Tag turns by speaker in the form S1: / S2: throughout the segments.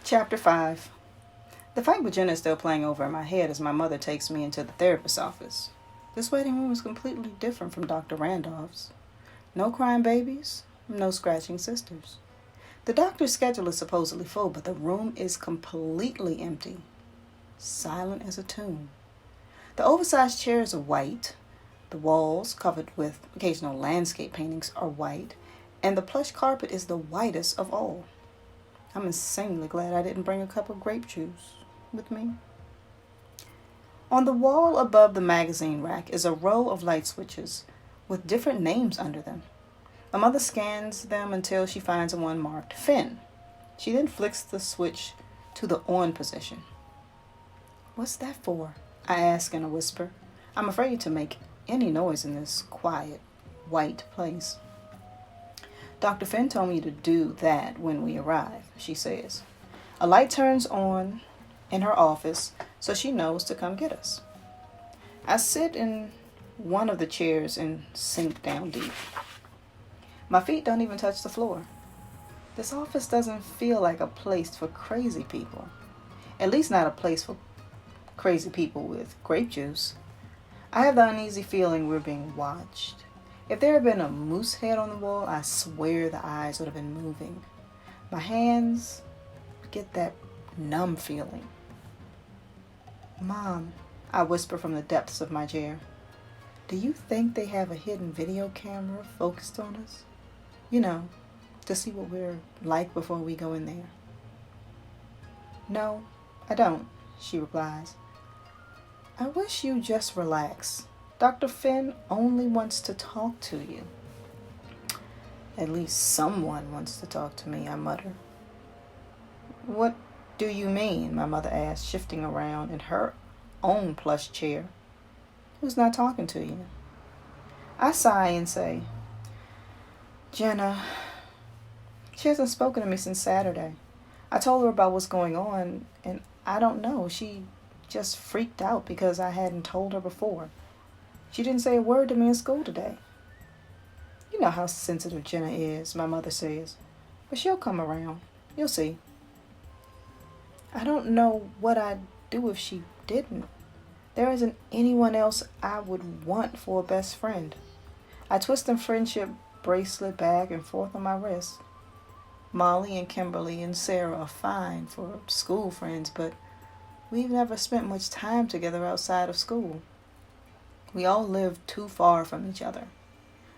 S1: Chapter 5. The fight with Jenna is still playing over in my head as my mother takes me into the therapist's office. This waiting room is completely different from Dr. Randolph's. No crying babies, no scratching sisters. The doctor's schedule is supposedly full, but the room is completely empty, silent as a tomb. The oversized chairs are white, the walls, covered with occasional landscape paintings, are white, and the plush carpet is the whitest of all. I'm insanely glad I didn't bring a cup of grape juice with me. On the wall above the magazine rack is a row of light switches with different names under them. My mother scans them until she finds one marked Finn. She then flicks the switch to the on position. "What's that for?" I ask in a whisper. I'm afraid to make any noise in this quiet, white place. "Dr. Finn told me to do that when we arrive," she says. A light turns on in her office, so she knows to come get us. I sit in one of the chairs and sink down deep. My feet don't even touch the floor. This office doesn't feel like a place for crazy people. At least not a place for crazy people with grape juice. I have the uneasy feeling we're being watched. If there had been a moose head on the wall, I swear the eyes would have been moving. My hands get that numb feeling. "Mom," I whisper from the depths of my chair, "do you think they have a hidden video camera focused on us? You know, to see what we're like before we go in there." "No, I don't," she replies. "I wish you just relax. Dr. Finn only wants to talk to you." "At least someone wants to talk to me," I mutter. "What do you mean?" my mother asks, shifting around in her own plush chair. "Who's not talking to you?" I sigh and say, "Jenna. She hasn't spoken to me since Saturday. I told her about what's going on, and I don't know. She just freaked out because I hadn't told her before. She didn't say a word to me in school today." "You know how sensitive Jenna is," my mother says. "But she'll come around. You'll see." I don't know what I'd do if she didn't. There isn't anyone else I would want for a best friend. I twist the friendship bracelet back and forth on my wrist. Molly and Kimberly and Sarah are fine for school friends, but we've never spent much time together outside of school. We all live too far from each other.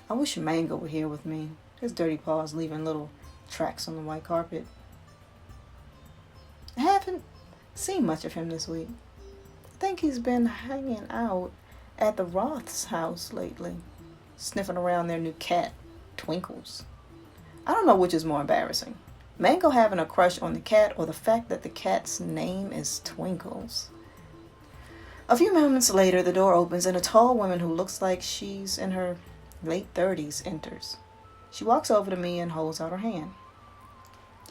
S1: I wish Mango were here with me, his dirty paws leaving little tracks on the white carpet. I haven't seen much of him this week. I think he's been hanging out at the Roth's house lately, sniffing around their new cat, Twinkles. I don't know which is more embarrassing, Mango having a crush on the cat or the fact that the cat's name is Twinkles. A few moments later, the door opens and a tall woman who looks like she's in her late 30s enters. She walks over to me and holds out her hand.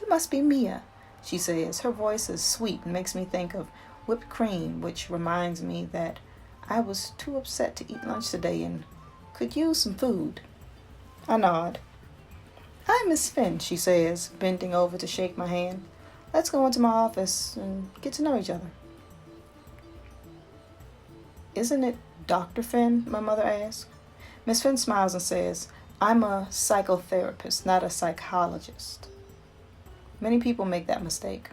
S1: "You must be Mia," she says. Her voice is sweet and makes me think of whipped cream, which reminds me that I was too upset to eat lunch today and could use some food. I nod. "I'm Miss Finn," she says, bending over to shake my hand. "Let's go into my office and get to know each other." "Isn't it Dr. Finn?" my mother asks. Miss Finn smiles and says, "I'm a psychotherapist, not a psychologist." Many people make that mistake.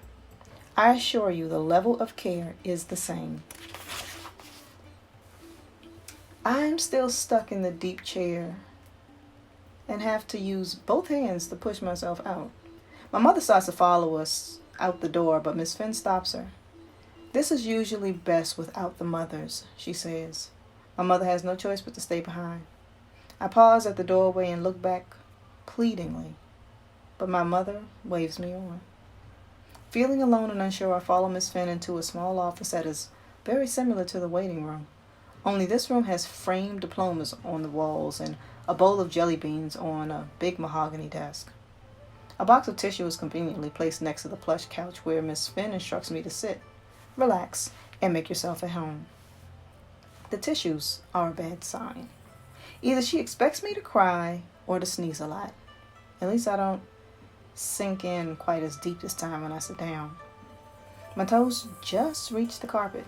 S1: I assure you the level of care is the same. I'm still stuck in the deep chair and have to use both hands to push myself out. My mother starts to follow us out the door, but Miss Finn stops her. "This is usually best without the mothers," she says. My mother has no choice but to stay behind. I pause at the doorway and look back pleadingly, but my mother waves me on. Feeling alone and unsure, I follow Miss Finn into a small office that is very similar to the waiting room. Only this room has framed diplomas on the walls and a bowl of jelly beans on a big mahogany desk. A box of tissue is conveniently placed next to the plush couch where Miss Finn instructs me to sit, relax, and make yourself at home. The tissues are a bad sign. Either she expects me to cry or to sneeze a lot. At least I don't sink in quite as deep this time when I sit down. My toes just reach the carpet.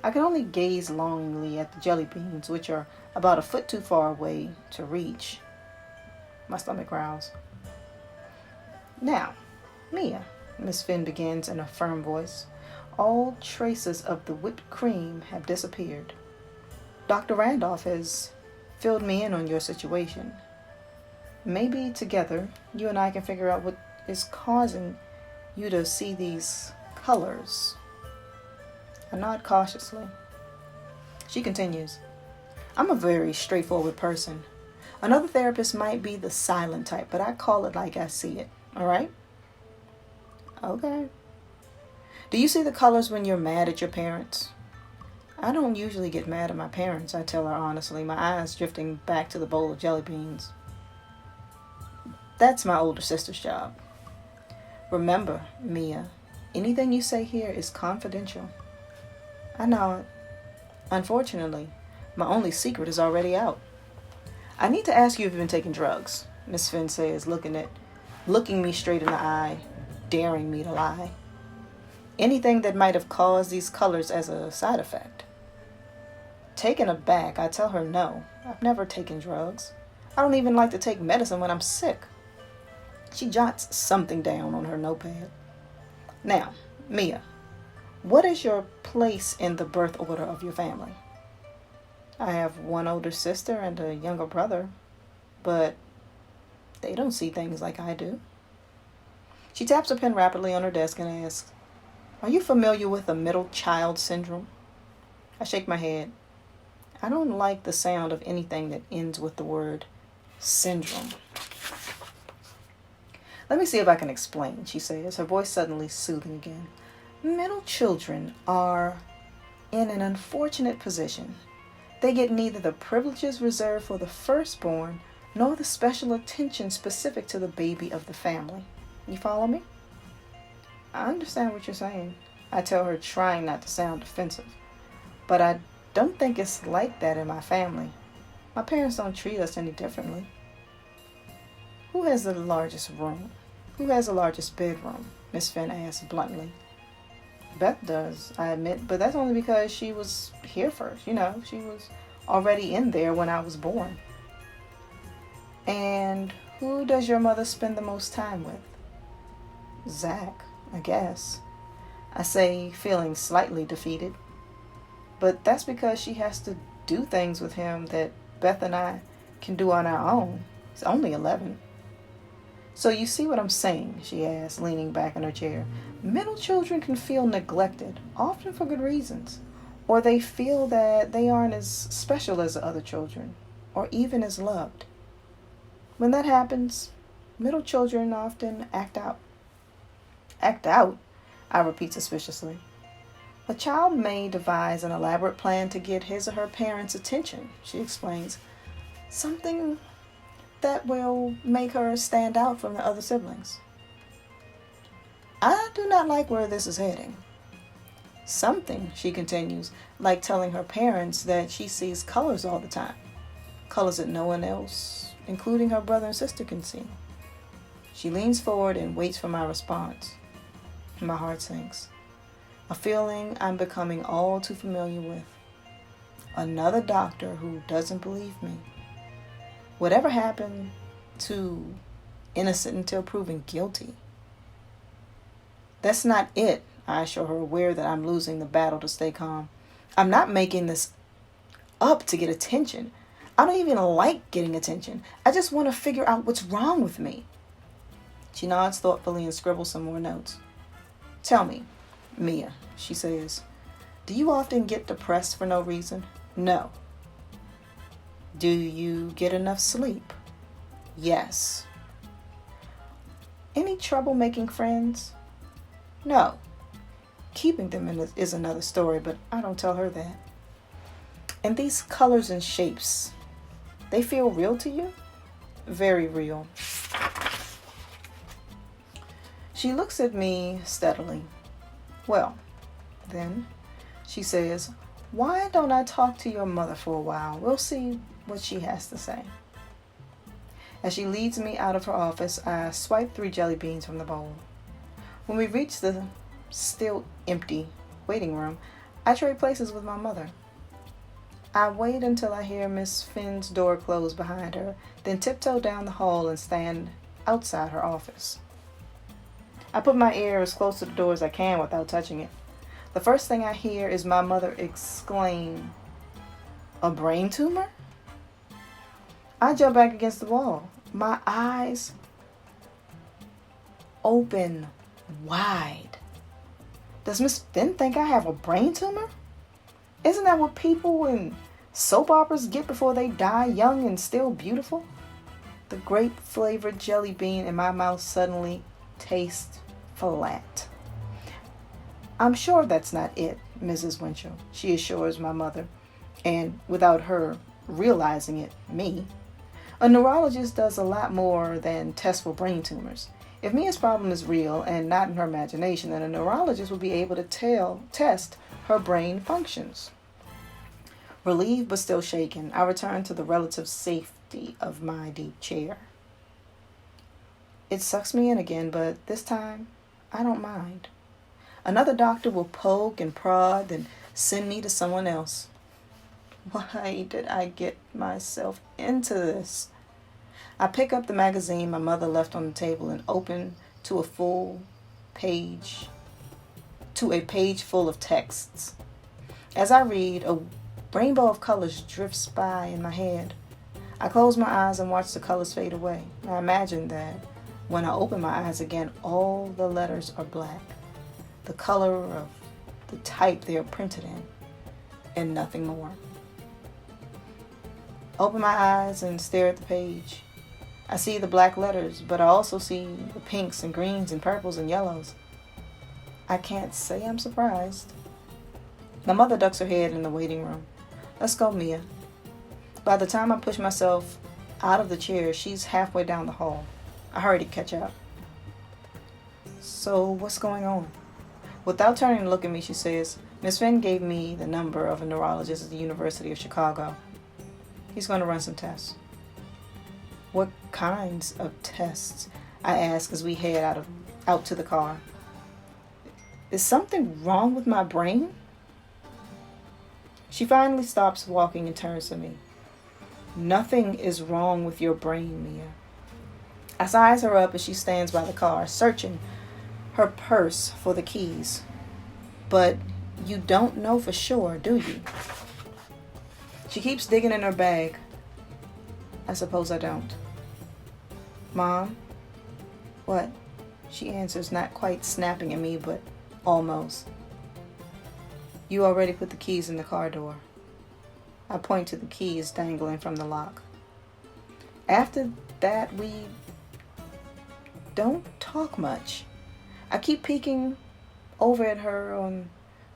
S1: I can only gaze longingly at the jelly beans, which are about a foot too far away to reach. My stomach growls. Now, Mia, Miss Finn begins in a firm voice, all traces of the whipped cream have disappeared. Dr. Randolph has filled me in on your situation. Maybe together, you and I can figure out what is causing you to see these colors. I nod cautiously. She continues, I'm a very straightforward person. Another therapist might be the silent type, but I call it like I see it. All right? Okay. Do you see the colors when you're mad at your parents? I don't usually get mad at my parents, I tell her honestly, my eyes drifting back to the bowl of jelly beans. That's my older sister's job. Remember, Mia, anything you say here is confidential. I know it. Unfortunately, my only secret is already out. I need to ask you if you've been taking drugs, Miss Finn says, looking me straight in the eye, daring me to lie. Anything that might have caused these colors as a side effect. Taken aback, I tell her no. I've never taken drugs. I don't even like to take medicine when I'm sick. She jots something down on her notepad. Now, Mia, what is your place in the birth order of your family? I have one older sister and a younger brother, but they don't see things like I do. She taps her pen rapidly on her desk and asks, are you familiar with the middle child syndrome? I shake my head. I don't like the sound of anything that ends with the word syndrome. Let me see if I can explain, she says, her voice suddenly soothing again. Middle children are in an unfortunate position. They get neither the privileges reserved for the firstborn nor the special attention specific to the baby of the family. You follow me? I understand what you're saying, I tell her, trying not to sound offensive. But I don't think it's like that in my family. My parents don't treat us any differently. Who has the largest room? Who has the largest bedroom? Miss Finn asked bluntly. Beth does, I admit, but that's only because she was here first. She was already in there when I was born. And who does your mother spend the most time with? Zach, I guess. I say, feeling slightly defeated. But that's because she has to do things with him that Beth and I can do on our own. He's only 11. So you see what I'm saying, she asked, leaning back in her chair. Middle children can feel neglected, often for good reasons. Or they feel that they aren't as special as the other children, or even as loved. When that happens, middle children often act out. Act out? I repeat suspiciously. A child may devise an elaborate plan to get his or her parents' attention, she explains. Something that will make her stand out from the other siblings. I do not like where this is heading. Something, she continues, like telling her parents that she sees colors all the time. Colors that no one else, including her brother and sister, can see. She leans forward and waits for my response. My heart sinks. A feeling I'm becoming all too familiar with. Another doctor who doesn't believe me. Whatever happened to innocent until proven guilty? That's not it, I assure her, aware that I'm losing the battle to stay calm. I'm not making this up to get attention. I don't even like getting attention. I just want to figure out what's wrong with me. She nods thoughtfully and scribbles some more notes. Tell me, Mia, she says, do you often get depressed for no reason? No. Do you get enough sleep? Yes. Any trouble making friends? No. Keeping them is another story, but I don't tell her that. And these colors and shapes, they feel real to you? Very real. She looks at me steadily. Well, then, she says, why don't I talk to your mother for a while? We'll see what she has to say. As she leads me out of her office, I swipe 3 jelly beans from the bowl. When we reach the still empty waiting room, I trade places with my mother. I wait until I hear Miss Finn's door close behind her, then tiptoe down the hall and stand outside her office. I put my ear as close to the door as I can without touching it. The first thing I hear is my mother exclaim, "A brain tumor?" I jump back against the wall. My eyes open wide. Does Miss Finn think I have a brain tumor? Isn't that what people in soap operas get before they die young and still beautiful? The grape-flavored jelly bean in my mouth suddenly tastes flat. "I'm sure that's not it, Mrs. Winchell," she assures my mother, and without her realizing it, me. A neurologist does a lot more than test for brain tumors. If Mia's problem is real and not in her imagination, then a neurologist will be able to test her brain functions. Relieved but still shaken, I return to the relative safety of my deep chair. It sucks me in again, but this time, I don't mind. Another doctor will poke and prod, then send me to someone else. Why did I get myself into this? I pick up the magazine my mother left on the table and open to a page full of texts. As I read, a rainbow of colors drifts by in my head. I close my eyes and watch the colors fade away. I imagine that when I open my eyes again, all the letters are black, the color of the type they are printed in, and nothing more. Open my eyes and stare at the page. I see the black letters, but I also see the pinks and greens and purples and yellows. I can't say I'm surprised. My mother ducks her head in the waiting room. "Let's go, Mia." By the time I push myself out of the chair, she's halfway down the hall. I hurry to catch up. "So, what's going on?" Without turning to look at me, she says, "Miss Finn gave me the number of a neurologist at the University of Chicago. He's going to run some tests." "What kinds of tests?" I ask as we head out to the car. "Is something wrong with my brain?" She finally stops walking and turns to me. "Nothing is wrong with your brain, Mia." I size her up as she stands by the car, searching her purse for the keys. "But you don't know for sure, do you?" She keeps digging in her bag. "I suppose I don't." "Mom?" "What?" She answers, not quite snapping at me, but almost. "You already put the keys in the car door." I point to the keys dangling from the lock. After that, we don't talk much. I keep peeking over at her on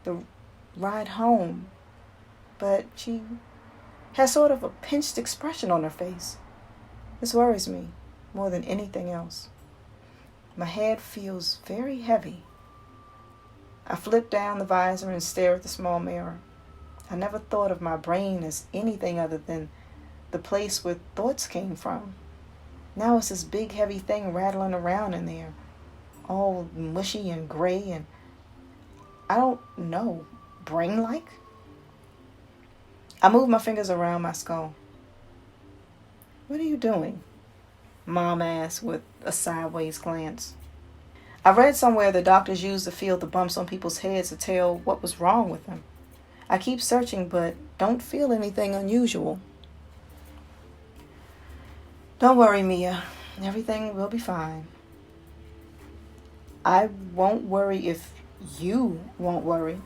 S1: the ride home, but she has sort of a pinched expression on her face. This worries me more than anything else. My head feels very heavy. I flip down the visor and stare at the small mirror. I never thought of my brain as anything other than the place where thoughts came from. Now it's this big heavy thing rattling around in there, all mushy and gray and, I don't know, brain-like? I move my fingers around my skull. "What are you doing?" Mom asks with a sideways glance. I read somewhere the doctors used to feel the bumps on people's heads to tell what was wrong with them. I keep searching, but don't feel anything unusual. "Don't worry, Mia. Everything will be fine." "I won't worry if you won't worry."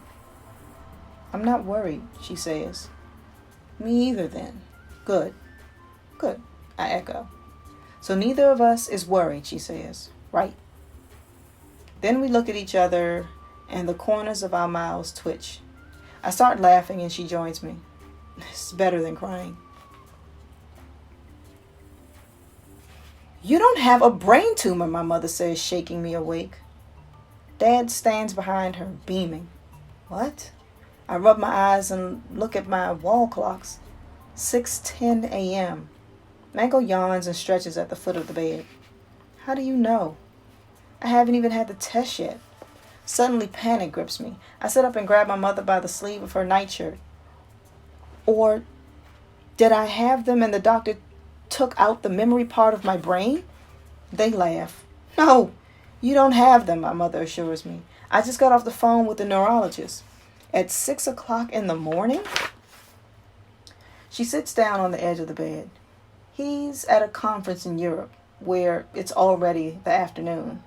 S1: "I'm not worried," she says. "Me either then." Good, I echo. "So neither of us is worried," she says. "Right?" Then we look at each other and the corners of our mouths twitch. I start laughing and she joins me. It's better than crying. "You don't have a brain tumor," my mother says, shaking me awake. Dad stands behind her, beaming. "What?" I rub my eyes and look at my wall clocks. 6:10 a.m. Mango yawns and stretches at the foot of the bed. "How do you know?" "I haven't even had the test yet." Suddenly panic grips me. I sit up and grab my mother by the sleeve of her nightshirt. Or did I have them and the doctor took out the memory part of my brain? They laugh. No, you don't have them, my mother assures me. I just got off the phone with the neurologist. At 6 o'clock in the morning? She sits down on the edge of the bed. He's at a conference in Europe where it's already the afternoon.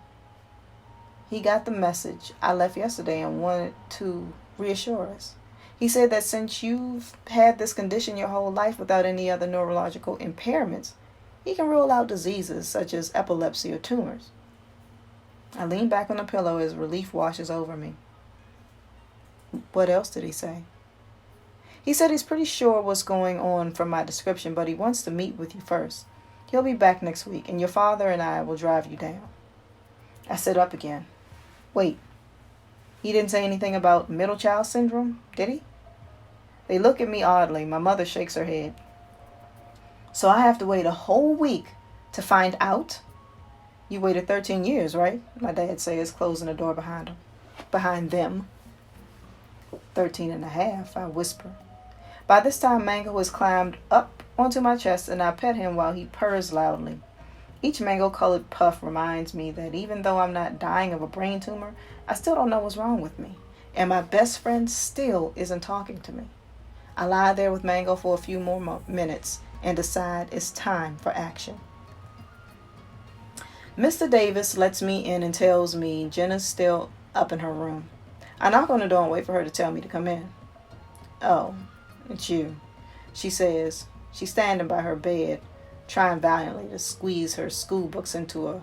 S1: He got the message I left yesterday and wanted to reassure us. He said that since you've had this condition your whole life without any other neurological impairments, he can rule out diseases such as epilepsy or tumors. I lean back on the pillow as relief washes over me. What else did he say? He said he's pretty sure what's going on from my description, but he wants to meet with you first. He'll be back next week, and your father and I will drive you down. I sit up again. Wait, he didn't say anything about middle child syndrome, did he? They look at me oddly. My mother shakes her head. So I have to wait a whole week to find out? You waited 13 years, right? My dad says, closing the door behind them. 13 and a half, I whisper. By this time, Mango has climbed up onto my chest, and I pet him while he purrs loudly. Each mango-colored puff reminds me that even though I'm not dying of a brain tumor, I still don't know what's wrong with me. And my best friend still isn't talking to me. I lie there with Mango for a few more minutes and decide it's time for action. Mr. Davis lets me in and tells me Jenna's still up in her room. I knock on the door and wait for her to tell me to come in. Oh, it's you, she says. She's standing by her bed, trying valiantly to squeeze her school books into a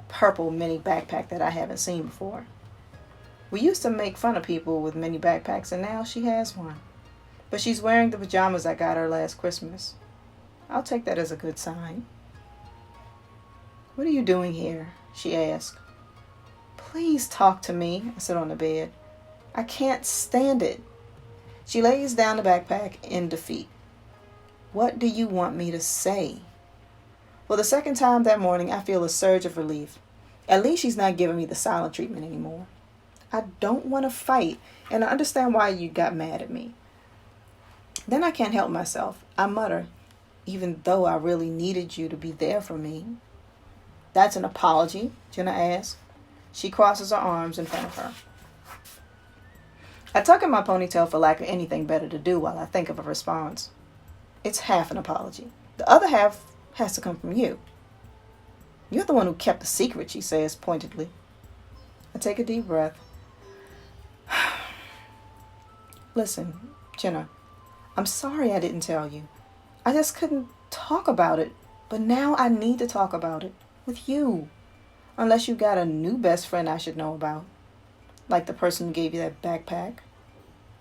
S1: purple mini backpack that I haven't seen before. We used to make fun of people with mini backpacks, and now she has one. But she's wearing the pajamas I got her last Christmas. I'll take that as a good sign. What are you doing here? She asks. Please talk to me, I sit on the bed. I can't stand it. She lays down the backpack in defeat. What do you want me to say? For the second time that morning, I feel a surge of relief. At least she's not giving me the silent treatment anymore. I don't want to fight, and I understand why you got mad at me. Then I can't help myself. I mutter, even though I really needed you to be there for me. That's an apology, Jenna asks. She crosses her arms in front of her. I tuck in my ponytail for lack of anything better to do while I think of a response. It's half an apology. The other half has to come from you. You're the one who kept the secret, she says pointedly. I take a deep breath. Listen, Jenna, I'm sorry I didn't tell you. I just couldn't talk about it, but now I need to talk about it with you. Unless you got a new best friend I should know about. Like the person who gave you that backpack.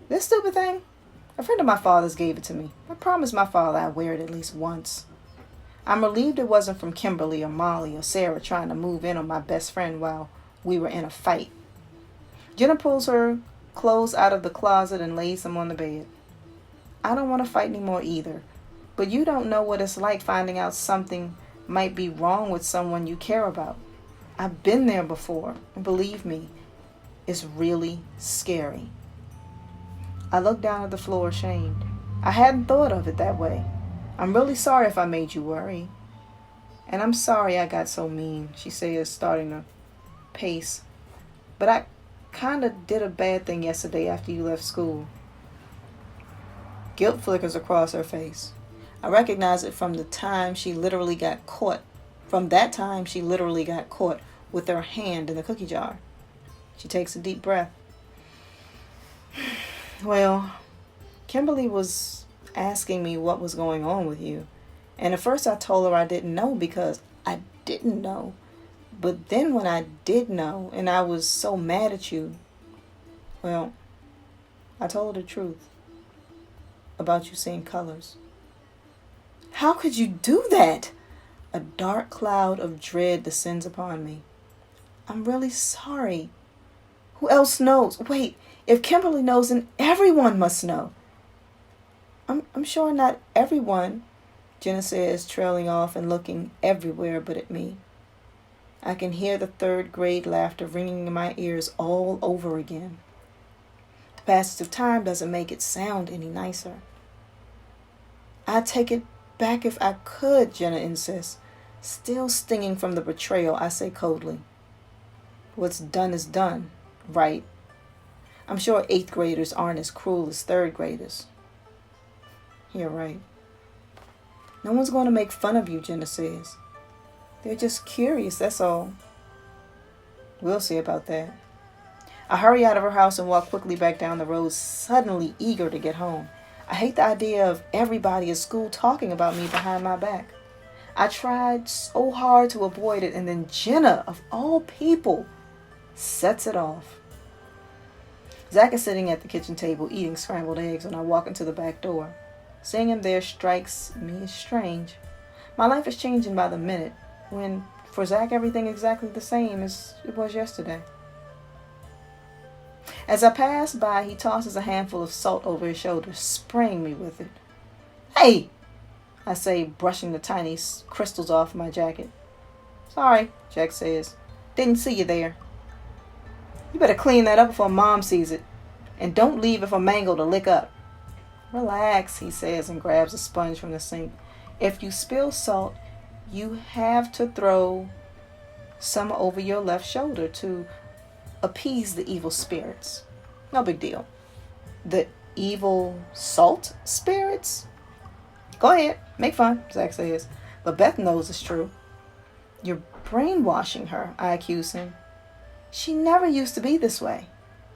S1: This stupid thing? A friend of my father's gave it to me. I promised my father I'd wear it at least once. I'm relieved it wasn't from Kimberly or Molly or Sarah trying to move in on my best friend while we were in a fight. Jenna pulls her clothes out of the closet and lays them on the bed. I don't want to fight anymore either. But you don't know what it's like finding out something might be wrong with someone you care about. I've been there before, and believe me, it's really scary. I look down at the floor ashamed. I hadn't thought of it that way. I'm really sorry if I made you worry. And I'm sorry I got so mean, she says, starting to pace. But I kind of did a bad thing yesterday after you left school. Guilt flickers across her face. I recognize it from the time she literally got caught. From that time, she literally got caught with her hand in the cookie jar. She takes a deep breath. Well, Kimberly was asking me what was going on with you. And at first I told her I didn't know because I didn't know. But then when I did know and I was so mad at you, well, I told her the truth about you seeing colors. How could you do that? A dark cloud of dread descends upon me. I'm really sorry. Who else knows? Wait, if Kimberly knows, then everyone must know. I'm sure not everyone, Jenna says, trailing off and looking everywhere but at me. I can hear the third grade laughter ringing in my ears all over again. The passage of time doesn't make it sound any nicer. I'd take it back if I could, Jenna insists. Still stinging from the betrayal, I say coldly. What's done is done, right? I'm sure 8th graders aren't as cruel as 3rd graders. You're right. No one's going to make fun of you, Jenna says. They're just curious, that's all. We'll see about that. I hurry out of her house and walk quickly back down the road, suddenly eager to get home. I hate the idea of everybody at school talking about me behind my back. I tried so hard to avoid it, and then Jenna, of all people, sets it off. Zach is sitting at the kitchen table eating scrambled eggs when I walk into the back door. Seeing him there strikes me as strange. My life is changing by the minute, when for Zach everything exactly the same as it was yesterday. As I pass by, he tosses a handful of salt over his shoulder, spraying me with it. "Hey!" I say, brushing the tiny crystals off my jacket. "Sorry," Jack says. "Didn't see you there." "You better clean that up before Mom sees it. And don't leave it for Mango to lick up." "Relax," he says and grabs a sponge from the sink. "If you spill salt, you have to throw some over your left shoulder to appease the evil spirits. No big deal." "The evil salt spirits?" "Go ahead, make fun," Zach says. "But Beth knows it's true." "You're brainwashing her," I accuse him. "She never used to be this way."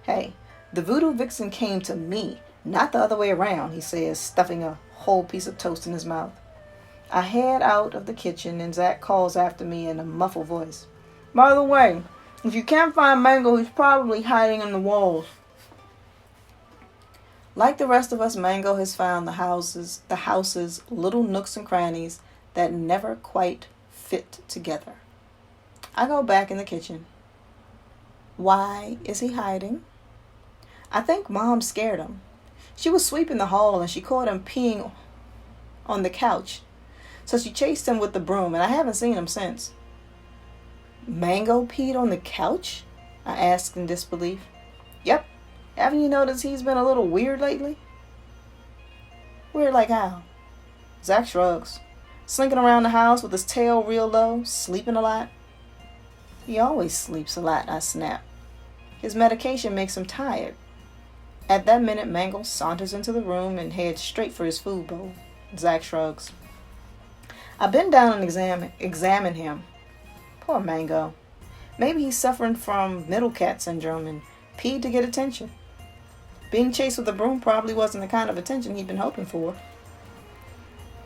S1: "Hey, the voodoo vixen came to me, not the other way around," he says, stuffing a whole piece of toast in his mouth. I head out of the kitchen and Zach calls after me in a muffled voice. "By the way, if you can't find Mango, he's probably hiding in the walls." Like the rest of us, Mango has found the house's little nooks and crannies that never quite fit together. I go back in the kitchen. Why is he hiding? I think Mom scared him. She was sweeping the hall and she caught him peeing on the couch. So she chased him with the broom, and I haven't seen him since. "Mango peed on the couch?" I asked in disbelief. "Yep. Haven't you noticed he's been a little weird lately?" "Weird like how?" Zach shrugs. "Slinking around the house with his tail real low, sleeping a lot." "He always sleeps a lot," I snap. "His medication makes him tired." At that minute, Mango saunters into the room and heads straight for his food bowl. Zach shrugs. I bend down and examine him. Poor Mango. Maybe he's suffering from middle cat syndrome and peed to get attention. Being chased with a broom probably wasn't the kind of attention he'd been hoping for.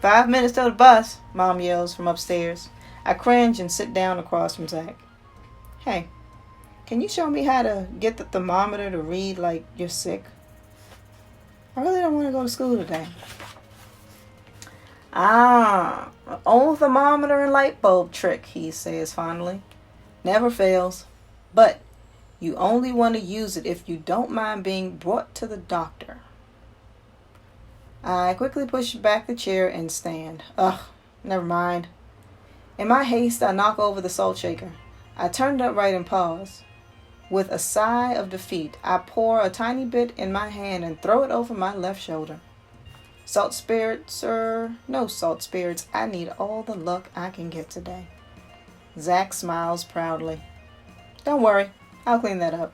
S1: 5 minutes till the bus," Mom yells from upstairs. I cringe and sit down across from Zach. "Hey, can you show me how to get the thermometer to read like you're sick? I really don't want to go to school today." "Ah, an old thermometer and light bulb trick," he says fondly. "Never fails. But you only want to use it if you don't mind being brought to the doctor." I quickly push back the chair and stand. Never mind. In my haste, I knock over the salt shaker. I turn it upright and pause. With a sigh of defeat, I pour a tiny bit in my hand and throw it over my left shoulder. "Salt spirits, sir? No salt spirits. I need all the luck I can get today." Zach smiles proudly. "Don't worry. I'll clean that up."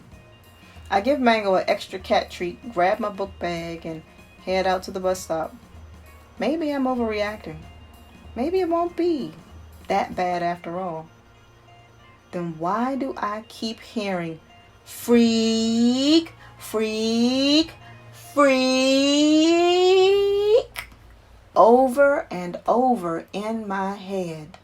S1: I give Mango an extra cat treat, grab my book bag, and head out to the bus stop. Maybe I'm overreacting. Maybe it won't be that bad after all. Then why do I keep hearing freak, freak, freak over and over in my head?